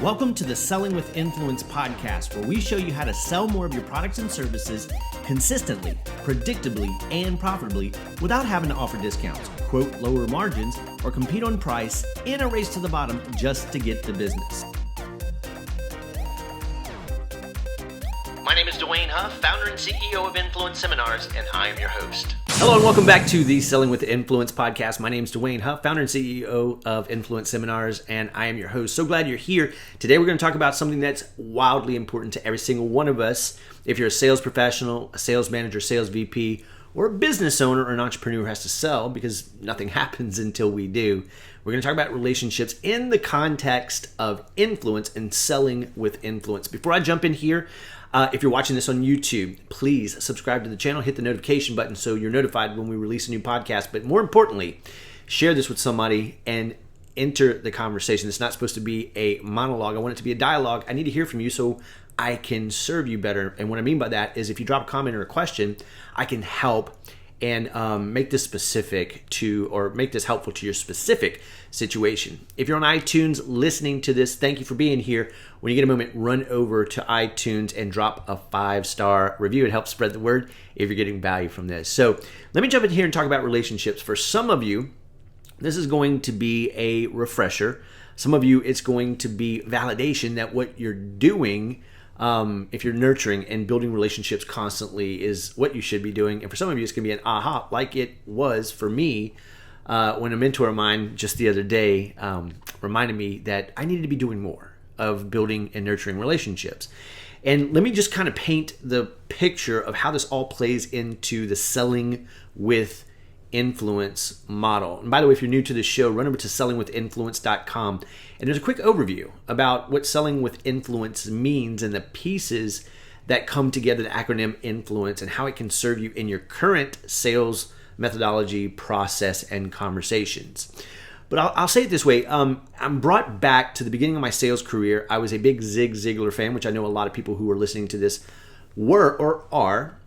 Welcome to the Selling with Influence podcast, where we show you how to sell more of your products and services consistently, predictably, and profitably without having to offer discounts, quote lower margins, or compete on price in a race to the bottom just to get the business. My name is Duane, founder and CEO of I.N.F.L.U.E.N.C.E Seminars, and I am your host. Hello and welcome back to the Selling with Influence podcast. My name is Duane, founder and CEO of I.N.F.L.U.E.N.C.E Seminars, and I am your host. So glad you're here. Today we're going to talk about something that's wildly important to every single one of us. If you're a sales professional, a sales manager, sales VP, or a business owner or an entrepreneur who has to sell, because nothing happens until we do. We're going to talk about relationships in the context of influence and selling with influence. Before I jump in here, if you're watching this on YouTube, please subscribe to the channel, hit the notification button so you're notified when we release a new podcast. But more importantly, share this with somebody and enter the conversation. It's not supposed to be a monologue. I want it to be a dialogue. I need to hear from you so I can serve you better. And what I mean by that is if you drop a comment or a question, I can help and make this specific to, or make this helpful to your specific situation. If you're on iTunes listening to this, thank you for being here. When you get a moment, run over to iTunes and drop a 5-star review. It helps spread the word if you're getting value from this. So let me jump in here and talk about relationships. For some of you, this is going to be a refresher. Some of you, it's going to be validation that what you're doing, if you're nurturing and building relationships constantly, is what you should be doing. And for some of you, it's going to be an aha, like it was for me when a mentor of mine just the other day reminded me that I needed to be doing more of building and nurturing relationships. And let me just kind of paint the picture of how this all plays into the selling with influence model. And by the way, if you're new to the show, run over to sellingwithinfluence.com, and there's a quick overview about what selling with influence means and the pieces that come together, the acronym influence, and how it can serve you in your current sales methodology, process, and conversations. But I'll say it this way. I'm brought back to the beginning of my sales career. I was a big Zig Ziglar fan, which I know a lot of people who are listening to this were or are.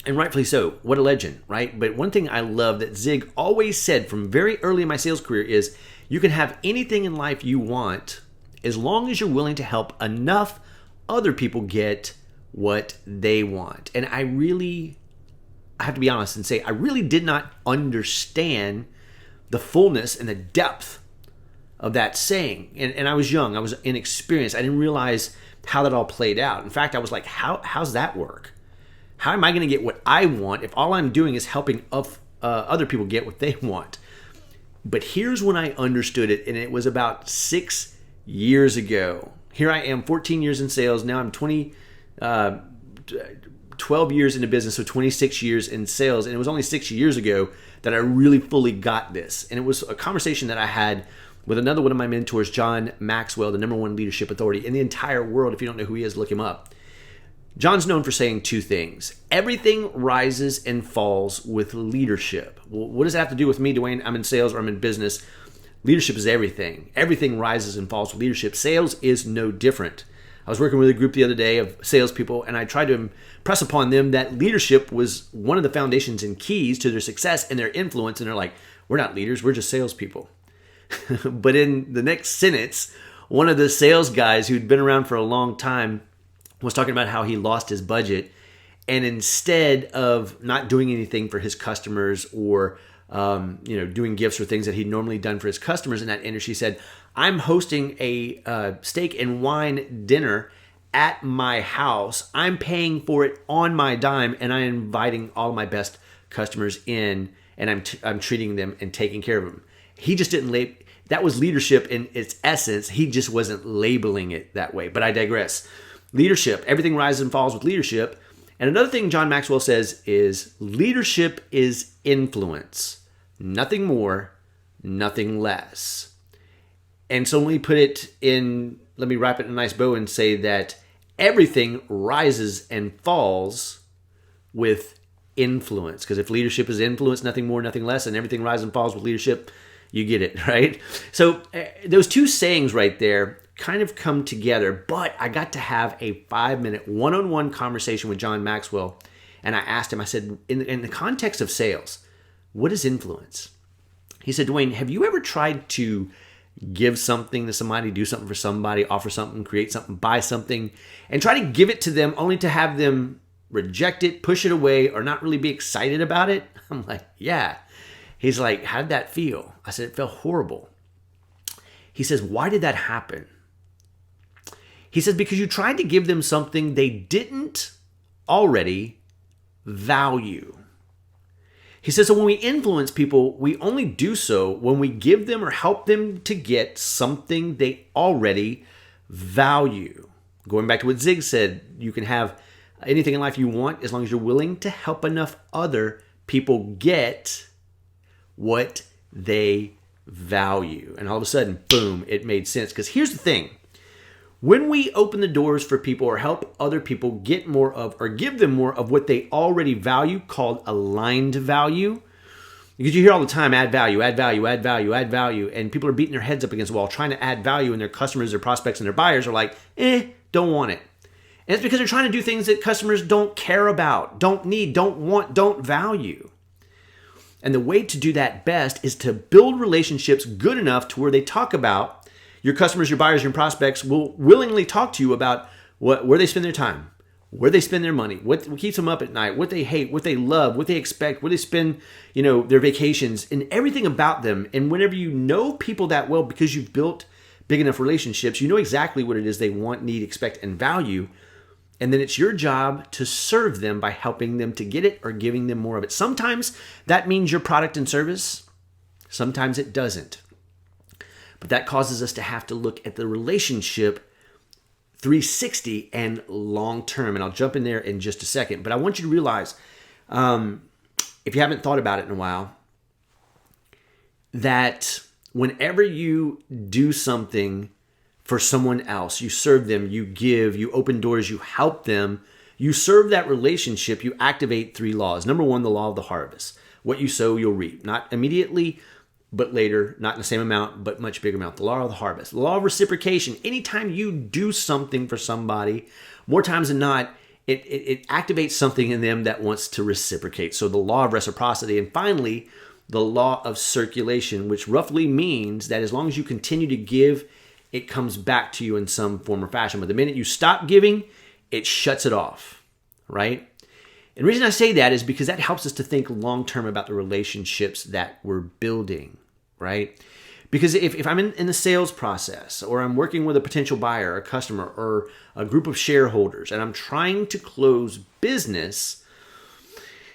And rightfully so. What a legend, right? But one thing I love that Zig always said from very early in my sales career is you can have anything in life you want as long as you're willing to help enough other people get what they want. And I have to be honest and say, I really did not understand the fullness and the depth of that saying. And I was young. I was inexperienced. I didn't realize how that all played out. In fact, I was like, how's that work? How am I going to get what I want if all I'm doing is helping other people get what they want? But here's when I understood it, and it was about 6 years ago. Here I am, 14 years in sales. Now I'm 12 years into business, so 26 years in sales. And it was only 6 years ago that I really fully got this. And it was a conversation that I had with another one of my mentors, John Maxwell, the #1 leadership authority in the entire world. If you don't know who he is, look him up. John's known for saying two things. Everything rises and falls with leadership. Well, what does that have to do with me, Duane? I'm in sales or I'm in business. Leadership is everything. Everything rises and falls with leadership. Sales is no different. I was working with a group the other day of salespeople, and I tried to impress upon them that leadership was one of the foundations and keys to their success and their influence. And they're like, we're not leaders, we're just salespeople. But in the next sentence, one of the sales guys who'd been around for a long time was talking about how he lost his budget, and instead of not doing anything for his customers or doing gifts or things that he'd normally done for his customers in that industry, he said, I'm hosting a steak and wine dinner at my house. I'm paying for it on my dime, and I'm inviting all of my best customers in, and I'm treating them and taking care of them. He just didn't that was leadership in its essence. He just wasn't labeling it that way. But I digress. Leadership, everything rises and falls with leadership. And another thing John Maxwell says is leadership is influence. Nothing more, nothing less. And so let me wrap it in a nice bow and say that everything rises and falls with influence. Because if leadership is influence, nothing more, nothing less, and everything rises and falls with leadership, you get it, right? So those two sayings right there kind of come together, but I got to have a 5-minute one-on-one conversation with John Maxwell, and I asked him, I said, in the context of sales, what is influence? He said, Duane, have you ever tried to give something to somebody, do something for somebody, offer something, create something, buy something, and try to give it to them only to have them reject it, push it away, or not really be excited about it? I'm like, yeah. He's like, how did that feel? I said, it felt horrible. He says, why did that happen? He says, because you tried to give them something they didn't already value. He says, so when we influence people, we only do so when we give them or help them to get something they already value. Going back to what Zig said, you can have anything in life you want as long as you're willing to help enough other people get what they value. And all of a sudden, boom, it made sense. Because here's the thing. When we open the doors for people or help other people get more of or give them more of what they already value, called aligned value, because you hear all the time, add value, add value, add value, add value, and people are beating their heads up against the wall trying to add value, and their customers, their prospects, and their buyers are like, don't want it. And it's because they're trying to do things that customers don't care about, don't need, don't want, don't value. And the way to do that best is to build relationships good enough to where they talk about, your customers, your buyers, your prospects will willingly talk to you about where they spend their time, where they spend their money, what keeps them up at night, what they hate, what they love, what they expect, where they spend, their vacations, and everything about them. And whenever you know people that well, because you've built big enough relationships, you know exactly what it is they want, need, expect, and value. And then it's your job to serve them by helping them to get it or giving them more of it. Sometimes that means your product and service. Sometimes it doesn't. But that causes us to have to look at the relationship 360 and long term. And I'll jump in there in just a second. But I want you to realize, if you haven't thought about it in a while, that whenever you do something for someone else, you serve them, you give, you open doors, you help them, you serve that relationship, you activate 3 laws. Number 1, the law of the harvest. What you sow, you'll reap. Not immediately, but later, not in the same amount, but much bigger amount. The law of the harvest. The law of reciprocation. Anytime you do something for somebody, more times than not, it activates something in them that wants to reciprocate. So the law of reciprocity. And finally, the law of circulation, which roughly means that as long as you continue to give, it comes back to you in some form or fashion. But the minute you stop giving, it shuts it off, right? And the reason I say that is because that helps us to think long-term about the relationships that we're building, right? Because if I'm in the sales process, or I'm working with a potential buyer, a customer, or a group of shareholders, and I'm trying to close business,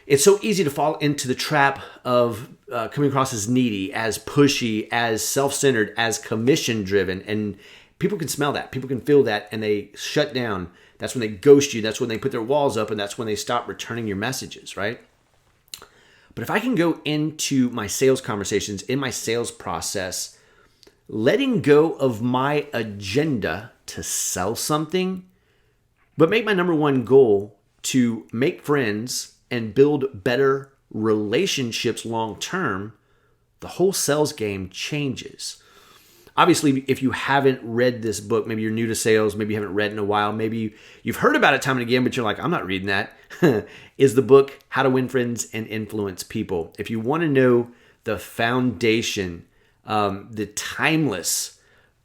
it's so easy to fall into the trap of coming across as needy, as pushy, as self-centered, as commission-driven. And people can smell that. People can feel that, and they shut down. That's when they ghost you. That's when they put their walls up, and that's when they stop returning your messages, right? But if I can go into my sales conversations, in my sales process, letting go of my agenda to sell something, but make my number 1 goal to make friends and build better relationships long term, the whole sales game changes. Obviously, if you haven't read this book, maybe you're new to sales, maybe you haven't read in a while, maybe you've heard about it time and again, but you're like, I'm not reading that, is the book How to Win Friends and Influence People. If you want to know the foundation, the timeless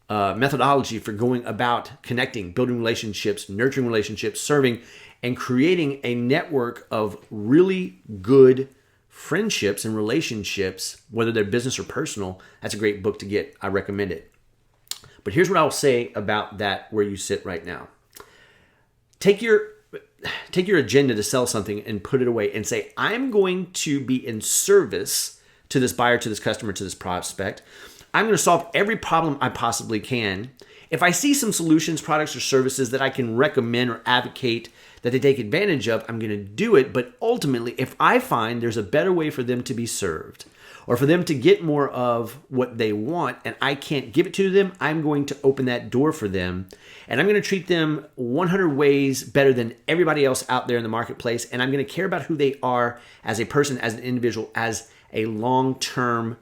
methodology for going about connecting, building relationships, nurturing relationships, serving, and creating a network of really good friendships and relationships, whether they're business or personal, that's a great book to get. I recommend it. But here's what I'll say about that where you sit right now. Take your agenda to sell something and put it away and say, I'm going to be in service to this buyer, to this customer, to this prospect. I'm going to solve every problem I possibly can. If I see some solutions, products, or services that I can recommend or advocate that they take advantage of, I'm going to do it. But ultimately, if I find there's a better way for them to be served or for them to get more of what they want and I can't give it to them, I'm going to open that door for them. And I'm going to treat them 100 ways better than everybody else out there in the marketplace. And I'm going to care about who they are as a person, as an individual, as a long-term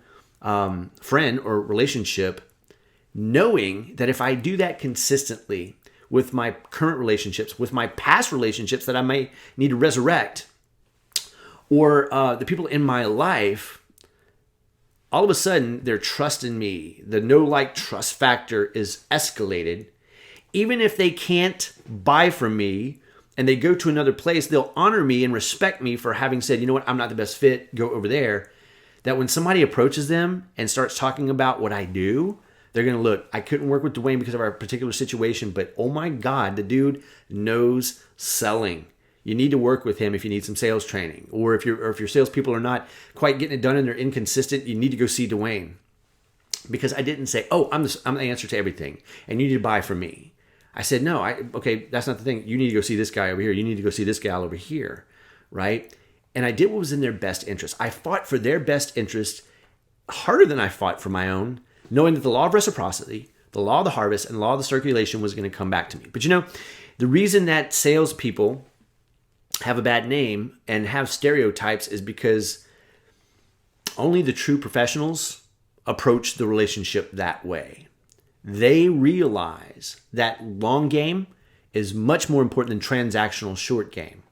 friend or relationship, knowing that if I do that consistently with my current relationships, with my past relationships that I may need to resurrect, or the people in my life, all of a sudden their trust in me, the no-like trust factor is escalated. Even if they can't buy from me and they go to another place, they'll honor me and respect me for having said, you know what, I'm not the best fit, go over there. That when somebody approaches them and starts talking about what I do, they're going to look, I couldn't work with Duane because of our particular situation, but oh my God, the dude knows selling. You need to work with him if you need some sales training, or if your salespeople are not quite getting it done and they're inconsistent, you need to go see Duane. Because I didn't say, oh, I'm the answer to everything, and you need to buy from me. I said, no, okay, that's not the thing. You need to go see this guy over here. You need to go see this gal over here, right? And I did what was in their best interest. I fought for their best interest harder than I fought for my own, knowing that the law of reciprocity, the law of the harvest, and the law of the circulation was going to come back to me. But the reason that salespeople have a bad name and have stereotypes is because only the true professionals approach the relationship that way. They realize that long game is much more important than transactional short game.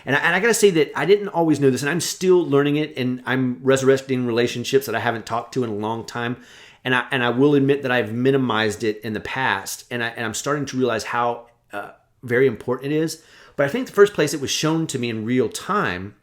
And I got to say that I didn't always know this, and I'm still learning it, and I'm resurrecting relationships that I haven't talked to in a long time. And I will admit that I've minimized it in the past, and I'm starting to realize how very important it is. But I think the first place it was shown to me in real time,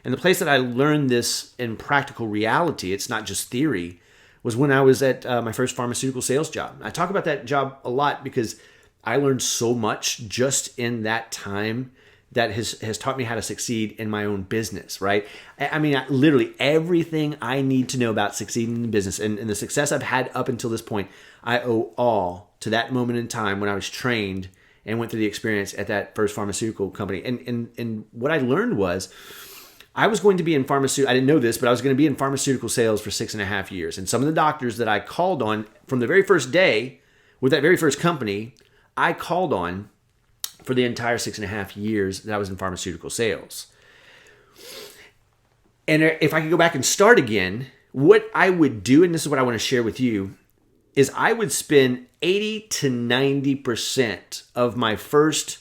and the place that I learned this in practical reality, it's not just theory, was when I was at my first pharmaceutical sales job. I talk about that job a lot because I learned so much just in that time that has taught me how to succeed in my own business, right? I mean, literally everything I need to know about succeeding in business and the success I've had up until this point, I owe all to that moment in time when I was trained and went through the experience at that first pharmaceutical company. And what I learned was I was going to be in pharmaceutical, I didn't know this, but I was going to be in pharmaceutical sales for 6.5 years. And some of the doctors that I called on from the very first day with that very first company, I called on for the entire 6.5 years that I was in pharmaceutical sales. And if I could go back and start again, what I would do, and this is what I want to share with you, is I would spend 80 to 90% of my first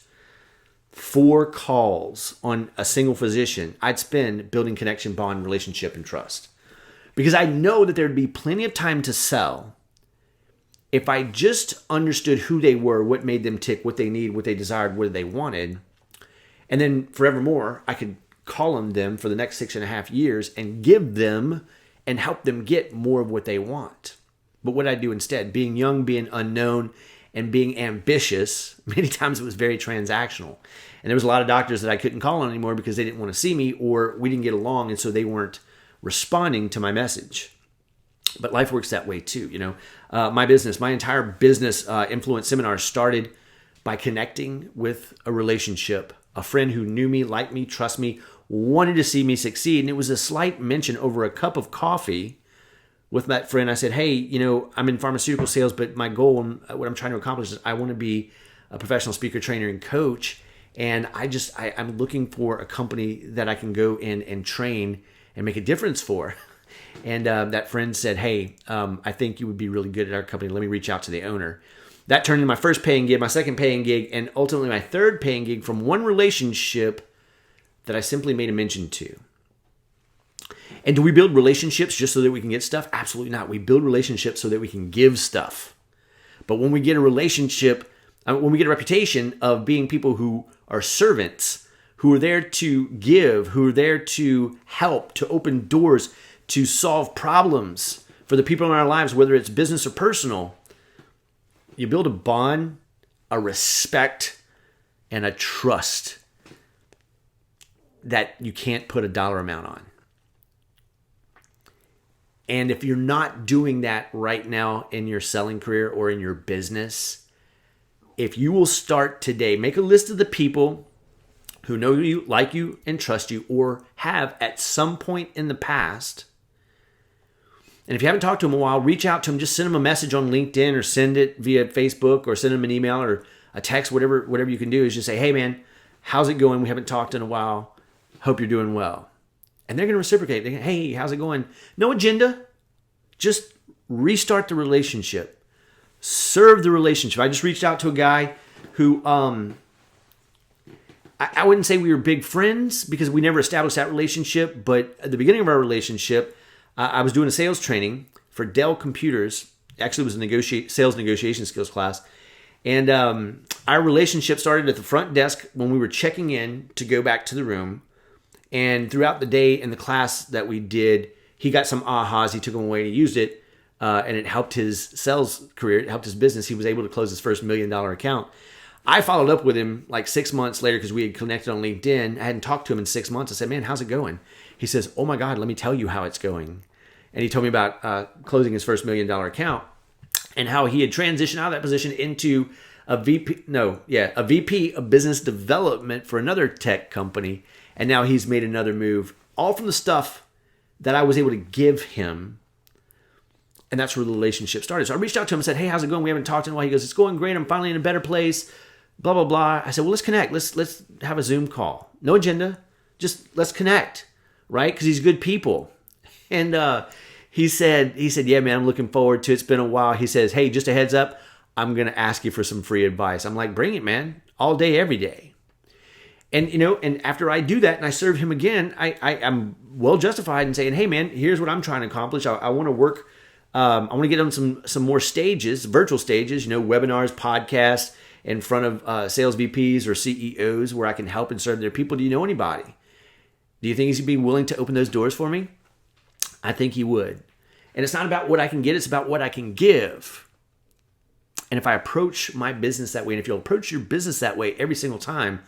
4 calls on a single physician, I'd spend building connection, bond, relationship, and trust. Because I know that there'd be plenty of time to sell if I just understood who they were, what made them tick, what they need, what they desired, what they wanted. And then forevermore, I could call on them for the next 6.5 years and give them and help them get more of what they want. But what I do instead, being young, being unknown, and being ambitious, many times it was very transactional. And there was a lot of doctors that I couldn't call on anymore because they didn't want to see me or we didn't get along, and so they weren't responding to my message. But life works that way too, My entire business, Influence Seminars, started by connecting with a relationship, a friend who knew me, liked me, trusted me, wanted to see me succeed. And it was a slight mention over a cup of coffee with that friend. I said, hey, I'm in pharmaceutical sales, but my goal and what I'm trying to accomplish is I want to be a professional speaker, trainer, and coach. And I'm looking for a company that I can go in and train and make a difference for. And that friend said, hey, I think you would be really good at our company. Let me reach out to the owner. That turned into my first paying gig, my second paying gig, and ultimately my third paying gig from one relationship that I simply made a mention to. And do we build relationships just so that we can get stuff? Absolutely not. We build relationships so that we can give stuff. But when we get a relationship, when we get a reputation of being people who are servants, who are there to give, who are there to help, to open doors, to solve problems for the people in our lives, whether it's business or personal, you build a bond, a respect, and a trust that you can't put a dollar amount on. And if you're not doing that right now in your selling career or in your business, if you will start today, make a list of the people who know you, like you, and trust you, or have at some point in the past. And if you haven't talked to them in a while, reach out to them. Just send them a message on LinkedIn or send it via Facebook or send them an email or a text, whatever you can do is just say, hey man, how's it going? We haven't talked in a while. Hope you're doing well. And they're going to reciprocate. They go, hey, how's it going? No agenda. Just restart the relationship. Serve the relationship. I just reached out to a guy who, I wouldn't say we were big friends because we never established that relationship. But at the beginning of our relationship, I was doing a sales training for Dell Computers. Actually, it was a sales negotiation skills class. And our relationship started at the front desk when we were checking in to go back to the room. And throughout the day in the class that we did, he got some ahas. He took them away and he used it. And it helped his sales career. It helped his business. He was able to close his first $1 million account. I followed up with him like 6 months later because we had connected on LinkedIn. I hadn't talked to him in 6 months. I said, man, how's it going? He says, oh my God, let me tell you how it's going. And he told me about closing his first $1 million account and how he had transitioned out of that position into a VP of business development for another tech company. And now he's made another move, all from the stuff that I was able to give him. And that's where the relationship started. So I reached out to him and said, hey, how's it going? We haven't talked in a while. He goes, it's going great. I'm finally in a better place. Blah, blah, blah. I said, well, let's connect. Let's have a Zoom call. No agenda. Just let's connect, right? Because he's good people. And he said, yeah, man, I'm looking forward to it. It's been a while. He says, hey, just a heads up. I'm going to ask you for some free advice. I'm like, bring it, man. All day, every day. And, and after I do that and I serve him again, I'm well justified in saying, hey, man, here's what I'm trying to accomplish. I want to work. I want to get on some more stages, virtual stages, webinars, podcasts in front of sales VPs or CEOs where I can help and serve their people. Do you know anybody? Do you think he's going to be willing to open those doors for me? I think he would. And it's not about what I can get. It's about what I can give. And if I approach my business that way, and if you'll approach your business that way every single time,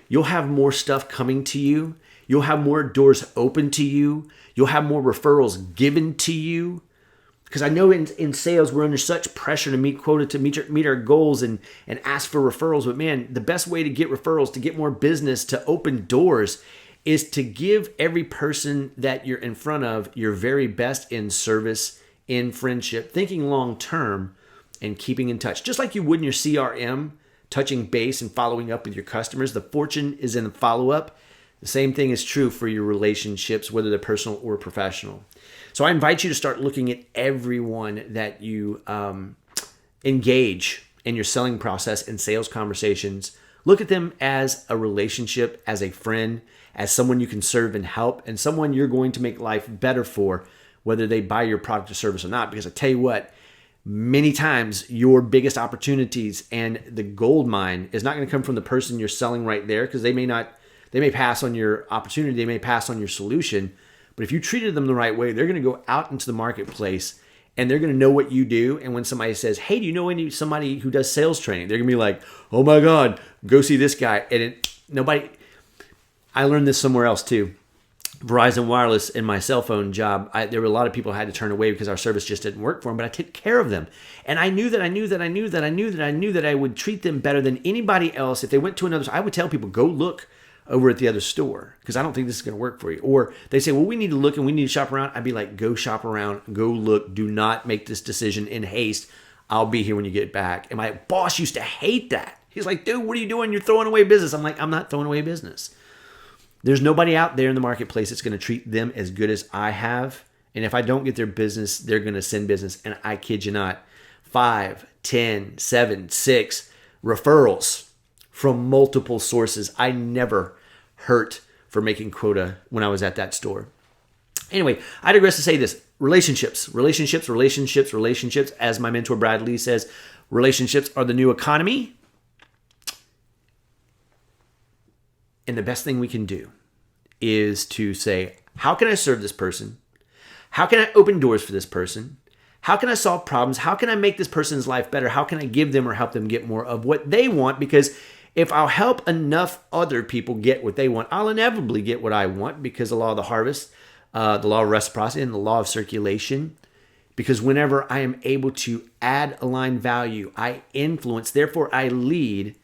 you'll have more stuff coming to you. You'll have more doors open to you. You'll have more referrals given to you. Because I know in sales, we're under such pressure to meet quota, to meet our goals and ask for referrals. But man, the best way to get referrals, to get more business, to open doors is to give every person that you're in front of your very best in service, in friendship, thinking long term, and keeping in touch. Just like you would in your CRM, touching base and following up with your customers. The fortune is in the follow-up. The same thing is true for your relationships, whether they're personal or professional. So I invite you to start looking at everyone that you engage in your selling process and sales conversations. Look at them as a relationship, as a friend, as someone you can serve and help, and someone you're going to make life better for, whether they buy your product or service or not. Because I tell you what, many times your biggest opportunities and the gold mine is not going to come from the person you're selling right there, because they may pass on your opportunity, they may pass on your solution. But if you treated them the right way, they're going to go out into the marketplace and they're going to know what you do. And when somebody says, hey, do you know somebody who does sales training? They're going to be like, oh my God, go see this guy. And I learned this somewhere else too. Verizon Wireless, in my cell phone job, there were a lot of people I had to turn away because our service just didn't work for them, but I took care of them. And I knew that I would treat them better than anybody else. If they went to another, I would tell people, go look over at the other store because I don't think this is going to work for you. Or they say, well, we need to look and we need to shop around. I'd be like, go shop around, go look. Do not make this decision in haste. I'll be here when you get back. And my boss used to hate that. He's like, dude, what are you doing? You're throwing away business. I'm like, I'm not throwing away business. There's nobody out there in the marketplace that's going to treat them as good as I have. And if I don't get their business, they're going to send business. And I kid you not, 5, 10, 7, 6 referrals from multiple sources. I never hurt for making quota when I was at that store. Anyway, I digress to say this. Relationships. As my mentor Brad Lee says, relationships are the new economy. And the best thing we can do is to say, how can I serve this person? How can I open doors for this person? How can I solve problems? How can I make this person's life better? How can I give them or help them get more of what they want? Because if I'll help enough other people get what they want, I'll inevitably get what I want, because the law of the harvest, the law of reciprocity, and the law of circulation. Because whenever I am able to add aligned value, I influence, therefore I lead,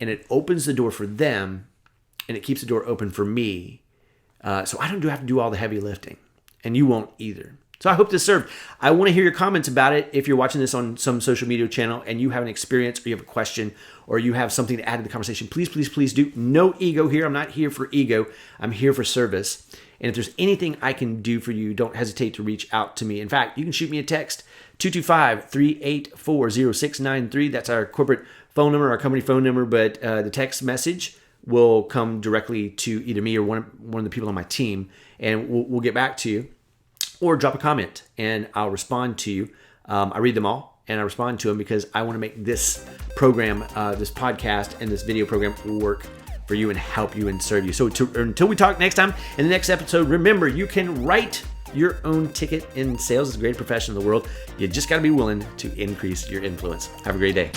and it opens the door for them, and it keeps the door open for me. So I don't have to do all the heavy lifting, and you won't either. So I hope this served. I want to hear your comments about it. If you're watching this on some social media channel and you have an experience or you have a question or you have something to add to the conversation, please do. No ego here. I'm not here for ego. I'm here for service. And if there's anything I can do for you, don't hesitate to reach out to me. In fact, you can shoot me a text, 225-384-0693. That's our corporate phone number, our company phone number, but the text message will come directly to either me or one of the people on my team, and we'll get back to you. or drop a comment and I'll respond to you. I read them all and I respond to them because I want to make this program, this podcast and this video program work for you and help you and serve you. So until we talk next time in the next episode, remember, you can write your own ticket in sales. It's the greatest profession in the world. You just got to be willing to increase your influence. Have a great day.